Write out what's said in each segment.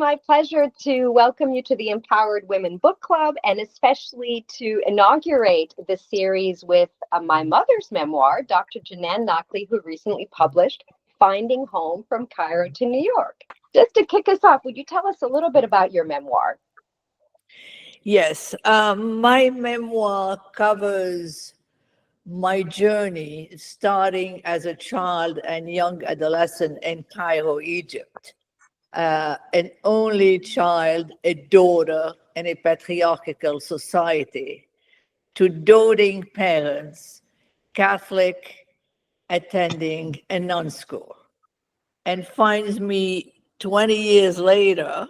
my pleasure to welcome you to the Empowered Women Book Club, and especially to inaugurate the series with my mother's memoir, Dr. Djenane Nakhle, who recently published Finding Home from Cairo to New York. Just to kick us off, would you tell us a little bit about your memoir? Yes, my memoir covers my journey starting as a child and young adolescent in Cairo, Egypt. An only child, a daughter in a patriarchal society, to doting parents, Catholic, attending a nun school, and finds me 20 years later,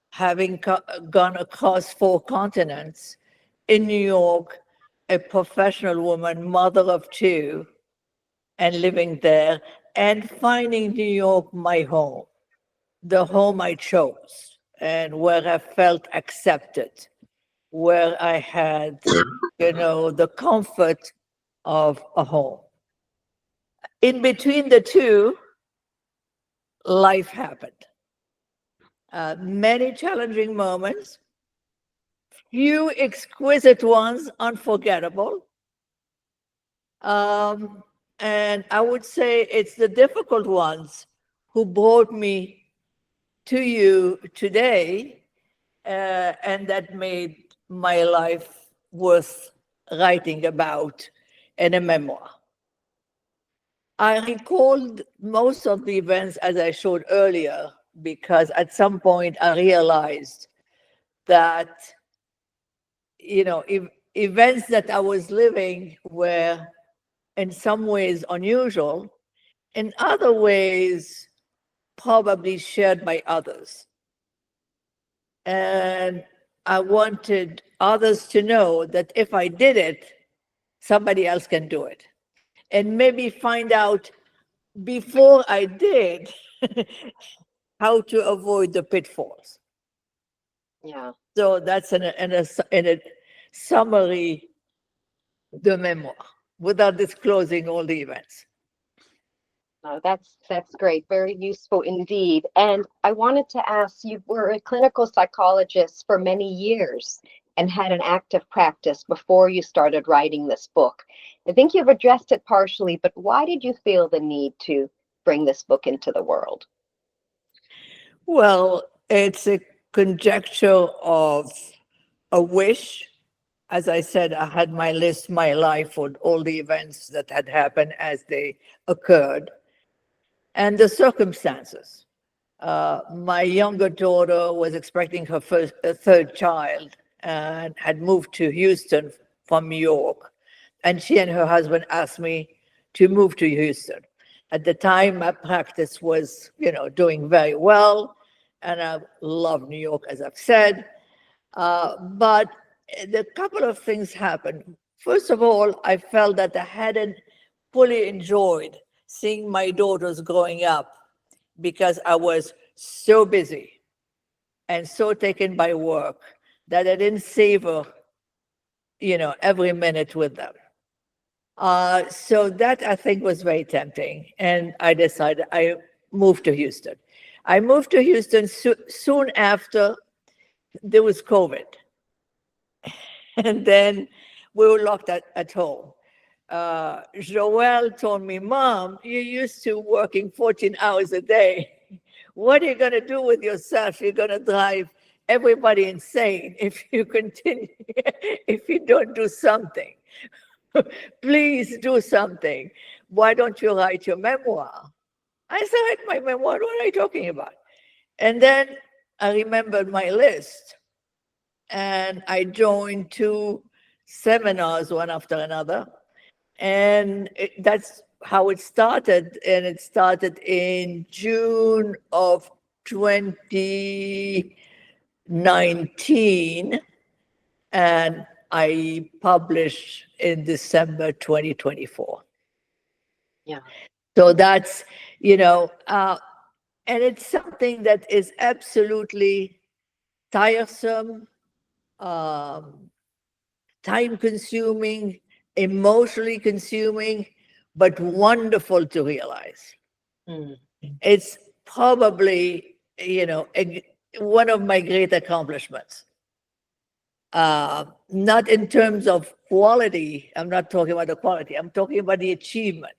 having gone across 4 continents, in New York, a professional woman, mother of 2, and living there, and finding New York my home, the home I chose, and where I felt accepted, where I had, the comfort of a home. In between the two, life happened. Many challenging moments, few exquisite ones, unforgettable. And I would say it's the difficult ones who brought me to you today, and that made my life worth writing about in a memoir. I recalled most of the events as I showed earlier, because at some point I realized that, events that I was living were in some ways unusual, in other ways probably shared by others. And I wanted others to know that if I did it, somebody else can do it. And maybe find out before I did how to avoid the pitfalls. Yeah. So that's in a summary, the memoir, without disclosing all the events. No, that's great. Very useful indeed. And I wanted to ask, you were a clinical psychologist for many years and had an active practice before you started writing this book. I think you've addressed it partially, but why did you feel the need to bring this book into the world? Well, it's a conjecture of a wish. As I said, I had my list, my life, with all the events that had happened as they occurred, and the circumstances. My younger daughter was expecting her third child and had moved to Houston from New York. And she and her husband asked me to move to Houston. At the time, my practice was, doing very well. And I love New York, as I've said. But a couple of things happened. First of all, I felt that I hadn't fully enjoyed seeing my daughters growing up, because I was so busy and so taken by work that I didn't savor, every minute with them. So that, I think, was very tempting. And I decided I moved to Houston. I moved to Houston soon after there was COVID. And then we were locked at home. Joelle told me, "Mom, you're used to working 14 hours a day. What are you going to do with yourself? You're going to drive everybody insane if you continue, if you don't do something. Please do something. Why don't you write your memoir?" I said, "Write my memoir? What are you talking about?" And then I remembered my list, and I joined 2 seminars, one after another. And that's how it started. And it started in June of 2019. And I published in December 2024. Yeah. So that's, and it's something that is absolutely tiresome, time consuming, emotionally consuming, but wonderful to realize. Mm. It's probably one of my great accomplishments. Not in terms of quality. I'm not talking about the quality. I'm talking about the achievement.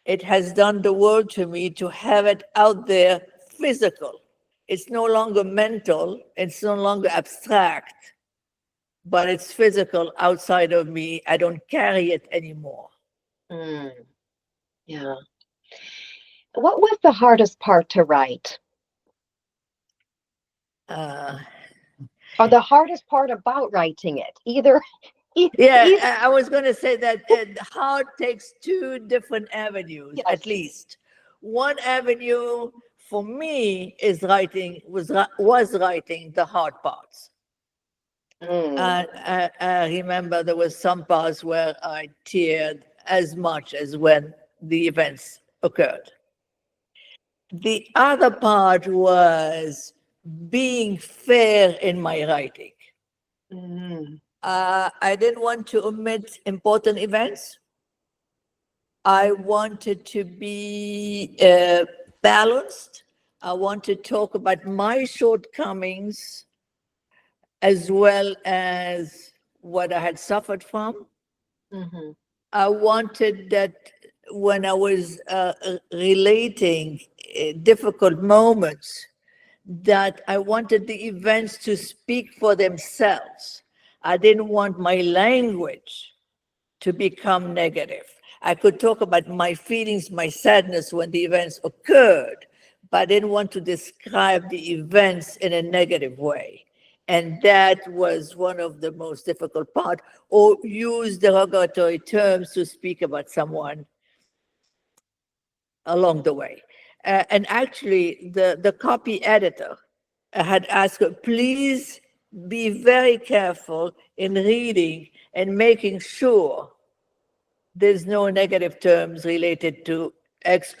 It has done the world to me to have it out there physical. It's no longer mental. It's no longer abstract, but it's physical outside of me. I don't carry it anymore. Mm, yeah. What was the hardest part to write? Uh, Or the hardest part about writing it? Either, yeah, either, I was going to say that heart takes two different avenues, at yes. least. One avenue for me is was writing the hard parts. Mm, I remember there was some parts where I teared as much as when the events occurred. The other part was being fair in my writing. mm, I didn't want to omit important events. I wanted to be balanced. I want to talk about my shortcomings as well as what I had suffered from. hmm. I wanted that when I was relating difficult moments, that I wanted the events to speak for themselves. I didn't want my language to become negative. I could talk about my feelings, my sadness when the events occurred, but I didn't want to describe the events in a negative way. And that was one of the most difficult part, or use derogatory terms to speak about someone along the way. And actually, the copy editor had asked her, please be very careful in reading and making sure there's no negative terms related to X,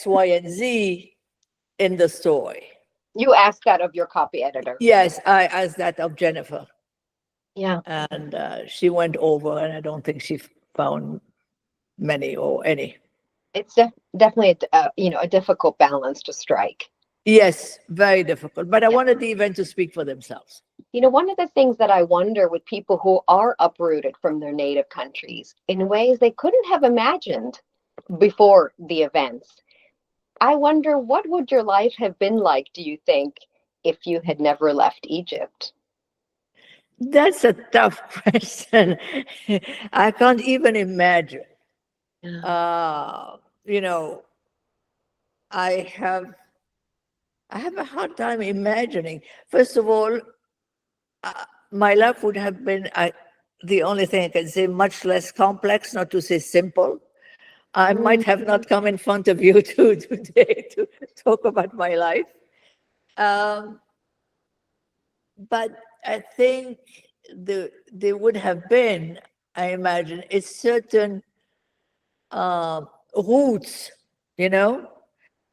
Y, and Z in the story. You asked that of your copy editor. Yes, I asked that of Jennifer, Yeah. and she went over, and I don't think she found many or any. It's definitely a difficult balance to strike. Yes, very difficult. But I wanted the event to speak for themselves. One of the things that I wonder with people who are uprooted from their native countries in ways they couldn't have imagined before the events, I wonder what would your life have been like, do you think, if you had never left Egypt? That's a tough question. I can't even imagine. Yeah. Uh, you know, I have I have a hard time imagining. First of all, my life would have been the only thing I can say much less complex, not to say simple. I might have not come in front of you today to talk about my life. Um, but I think there would have been, I imagine, a certain roots, you know,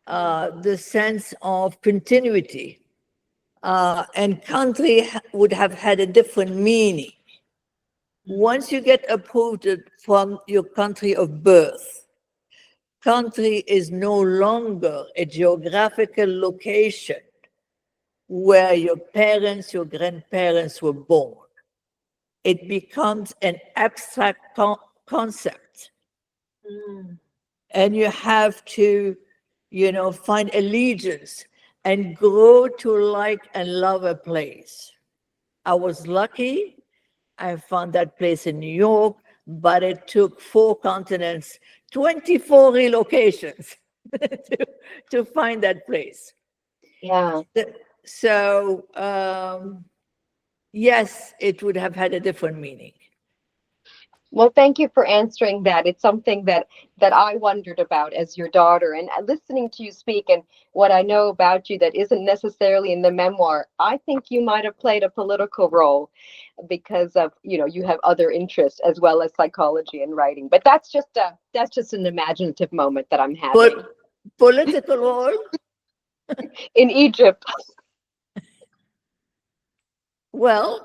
the sense of continuity. And country would have had a different meaning. Once you get uprooted from your country of birth, country is no longer a geographical location where your parents, your grandparents were born. It becomes an abstract concept. Mm. And you have to, find allegiance and grow to like and love a place. I was lucky. I found that place in New York, but it took 4 continents, 24 relocations to find that place. Yeah. So, yes, it would have had a different meaning. Well, thank you for answering that. It's something that I wondered about as your daughter, and listening to you speak and what I know about you that isn't necessarily in the memoir. I think you might have played a political role because of, you have other interests as well as psychology and writing. But that's just an imaginative moment that I'm having. But political role, In Egypt. well,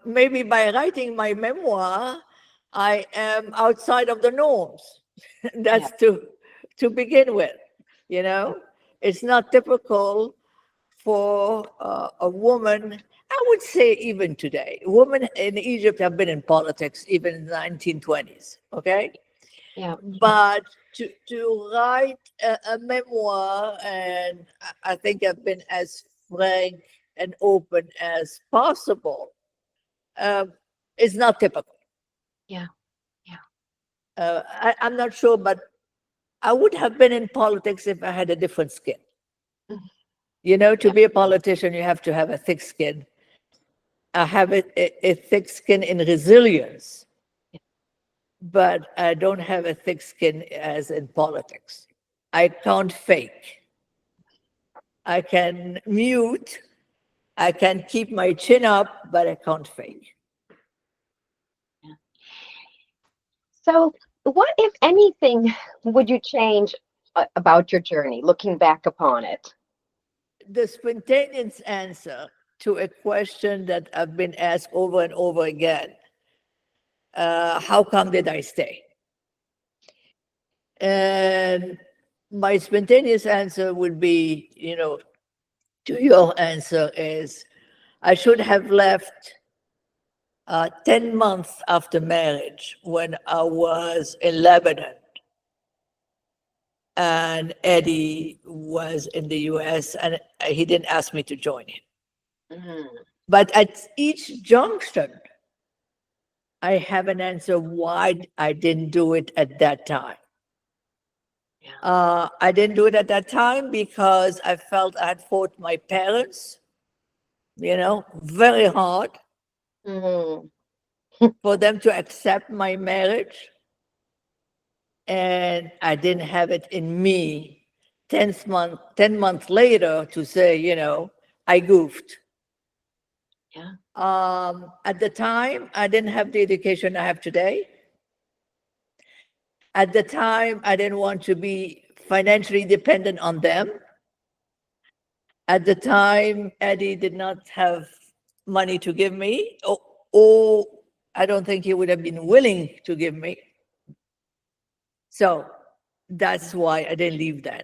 maybe by writing my memoir, I am outside of the norms. Yeah. That's to begin with. You know, it's not typical for a woman. I would say even today, women in Egypt have been in politics even in the 1920s. Okay, Yeah. but to write a memoir, and I think I've been as frank and open as possible, um, is not typical. Yeah. Yeah. I'm not sure, but I would have been in politics if I had a different skin. Mhm. You know, to Yeah. be a politician, you have to have a thick skin. I have a thick skin in resilience, but I don't have a thick skin as in politics. I can't fake. I can mute. I can keep my chin up, but I can't fake. So, what, if anything, would you change about your journey, looking back upon it? The spontaneous answer to a question that I've been asked over and over again, how come did I stay? And my spontaneous answer would be, to your answer is, I should have left 10 months after marriage when I was in Lebanon and Eddie was in the US, and he didn't ask me to join him. Mm. But at each junction, I have an answer why I didn't do it at that time. Yeah. I didn't do it at that time because I felt I had fought my parents, very hard Mhm. for them to accept my marriage. And I didn't have it in me 10 months later to say, I goofed. Yeah. At the time, I didn't have the education I have today. At the time, I didn't want to be financially dependent on them. At the time, Eddie did not have money to give me, or I don't think he would have been willing to give me. So that's why I didn't leave then.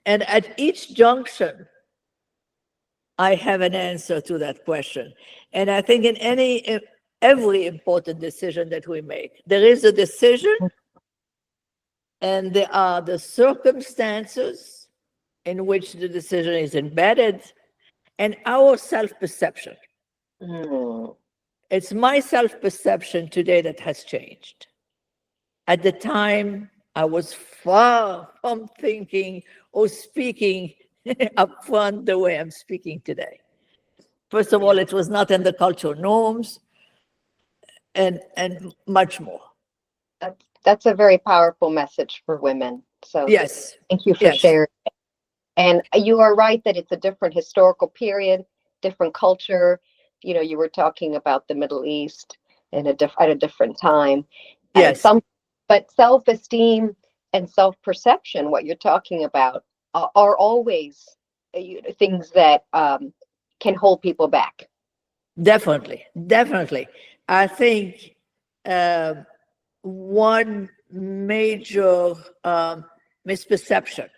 And at each junction, I have an answer to that question. And I think in every important decision that we make, there is a decision and there are the circumstances in which the decision is embedded and our self-perception. Mm. It's my self-perception today that has changed. At the time, I was far from thinking or speaking upfront the way I'm speaking today. First of all, Yeah. it was not in the cultural norms and much more. That's a very powerful message for women. So, Yes, thank you for yes, sharing. And you are right that it's a different historical period, different culture. You were talking about the Middle East in at a different time, and yes, but self-esteem and self-perception, what you're talking about, are always things that can hold people back. definitely, definitely. I think uh, one major misperception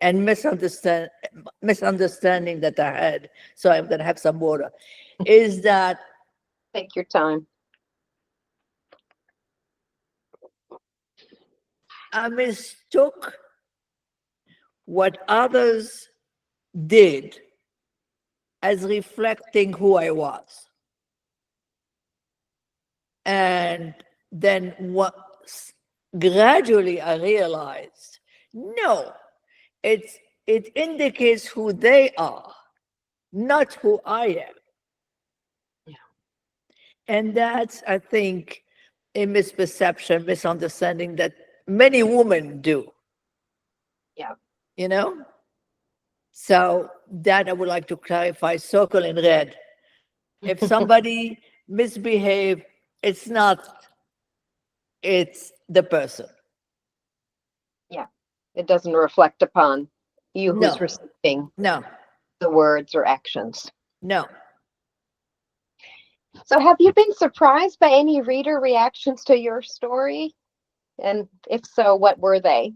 and misunderstanding that I had, so I'm going to have some water, is that Take your time. I mistook what others did as reflecting who I was. And then gradually I realized, no, it's, it indicates who they are, not who I am. Yeah. And that's, I think, a misperception, misunderstanding that many women do, Yeah. you know? So that I would like to clarify, circle in red. If somebody misbehave, it's not, it's the person. Yeah. It doesn't reflect upon you who's No, receiving no, the words or actions. no. So, have you been surprised by any reader reactions to your story? And if so, what were they?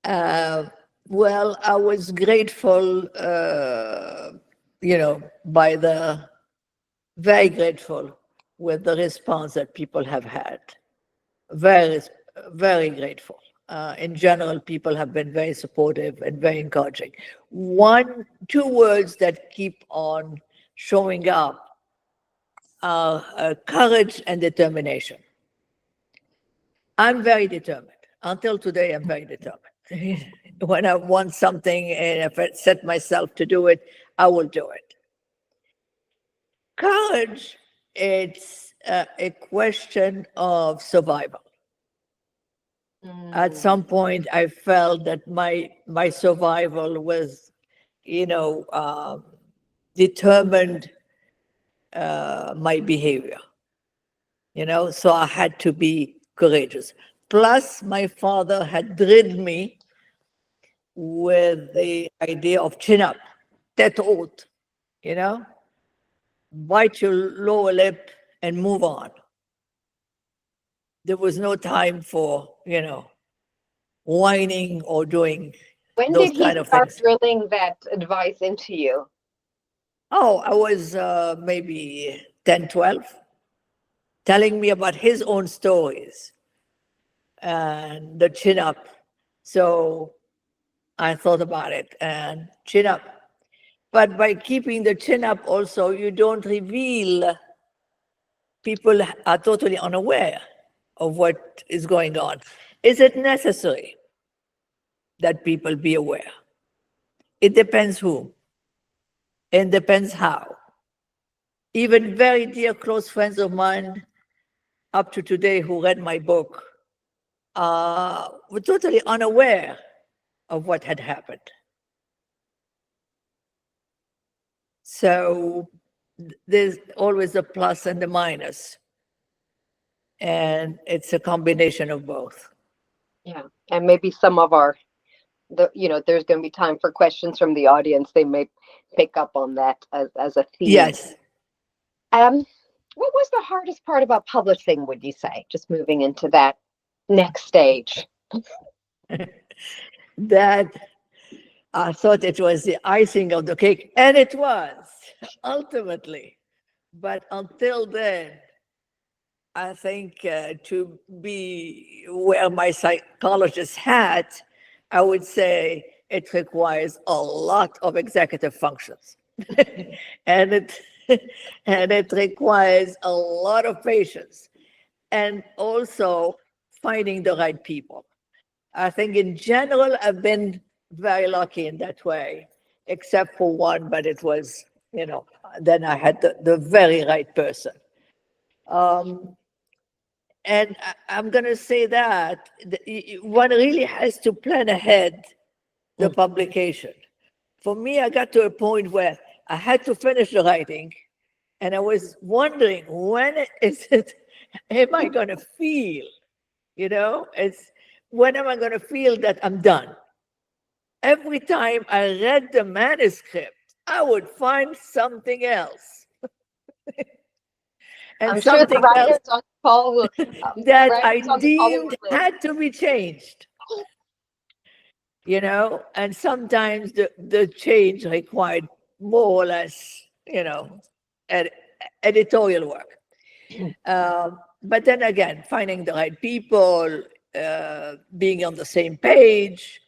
Uh, Well, I was grateful, by the very grateful with the response that people have had. Very, very grateful. In general, people have been very supportive and very encouraging. Two words that keep on showing up are courage and determination. I'm very determined. Until today, I'm very determined. When I want something and if I set myself to do it, I will do it. Courage, it's a question of survival. At some point, I felt that my survival was, determined my behavior. So I had to be courageous. Plus, my father had drilled me with the idea of chin up, tête haute, bite your lower lip and move on. There was no time for, whining or doing When those did he kind of start things. drilling that advice into you? Oh, I was maybe 10, 12, telling me about his own stories and the chin up. So I thought about it and chin up. But by keeping the chin up also, you don't reveal, people are totally unaware of what is going on. Is it necessary that people be aware? It depends who, and depends how. Even very dear close friends of mine up to today who read my book were totally unaware of what had happened. So there's always a plus and a minus. And it's a combination of both. Yeah. And maybe some of there's going to be time for questions from the audience. They may pick up on that as a theme. Yes. What was the hardest part about publishing, would you say? Just moving into that next stage. That I thought it was the icing of the cake, and it was ultimately. But until then, I think to be wear my psychologist hat, I would say it requires a lot of executive functions, and it and it requires a lot of patience, and also finding the right people. I think in general, I've been very lucky in that way, except for one, but it was, then I had the very right person. And I'm going to say that one really has to plan ahead the publication. For me, I got to a point where I had to finish the writing, and I was wondering, when is it, am I going to feel, when am I going to feel that I'm done? Every time I read the manuscript, I would find something else. And I'm sure the something else writers on the call will, that I writers on the call deemed will had to be changed. And sometimes the change required more or less, editorial work. But then again, finding the right people, being on the same page,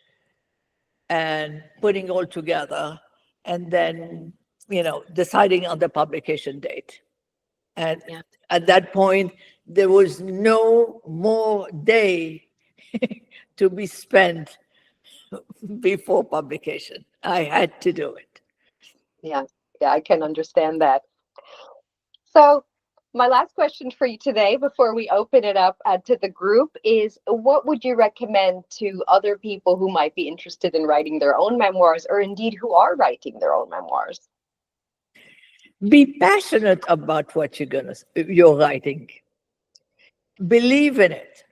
and putting all together, and then, deciding on the publication date. And at that point, there was no more day to be spent before publication. I had to do it. Yeah, I can understand that. So, my last question for you today, before we open it up to the group, is what would you recommend to other people who might be interested in writing their own memoirs, or indeed who are writing their own memoirs? Be passionate about what you're writing. Believe in it.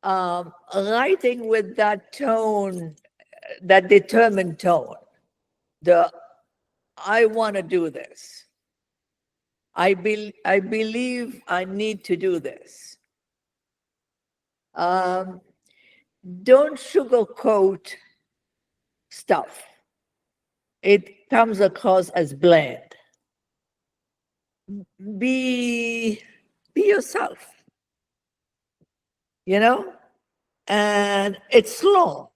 Writing with that tone, that determined tone, I want to do this. I believe I need to do this. Don't sugarcoat stuff. It comes across as bland. Be yourself, you know? And it's long.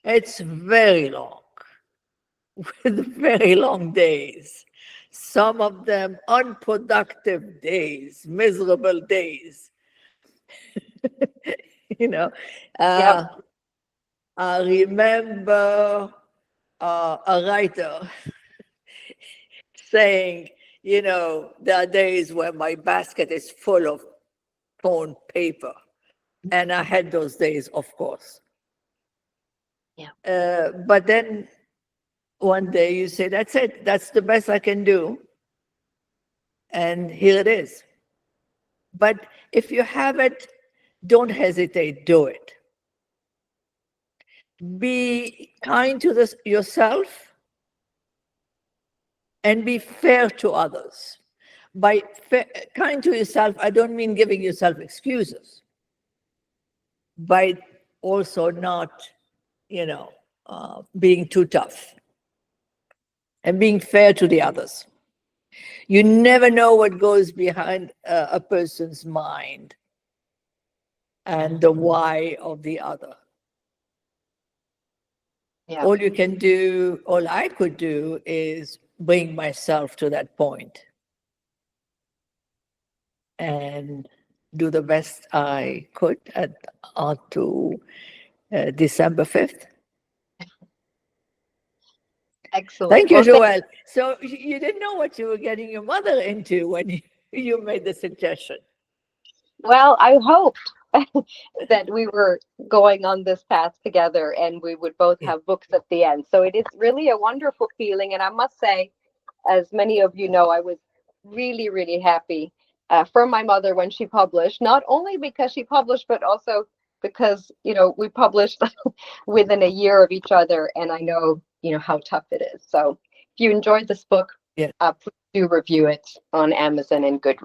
It's very long, with very long days. Some of them unproductive days, miserable days. you know, Yep. uh, I remember a writer saying, there are days where my basket is full of torn paper. And I had those days, of course. Yeah. But then one day you say, that's it, that's the best I can do. And here it is. But if you have it, don't hesitate, do it. Be kind to yourself and be fair to others. By kind to yourself, I don't mean giving yourself excuses, but also not, being too tough and being fair to the others. You never know what goes behind a person's mind and the why of the other. Yeah. All I could do is bring myself to that point and do the best I could on to December 5th. Excellent. Thank you, Well, Joelle. So you didn't know what you were getting your mother into when you made the suggestion. well, I hoped that we were going on this path together and we would both Yeah. have books at the end. So it is really a wonderful feeling. And I must say, as many of you know, I was really, really happy for my mother when she published, not only because she published, but also because, we published within a year of each other. And I know, how tough it is. So if you enjoyed this book, Yeah. please do review it on Amazon and Goodreads.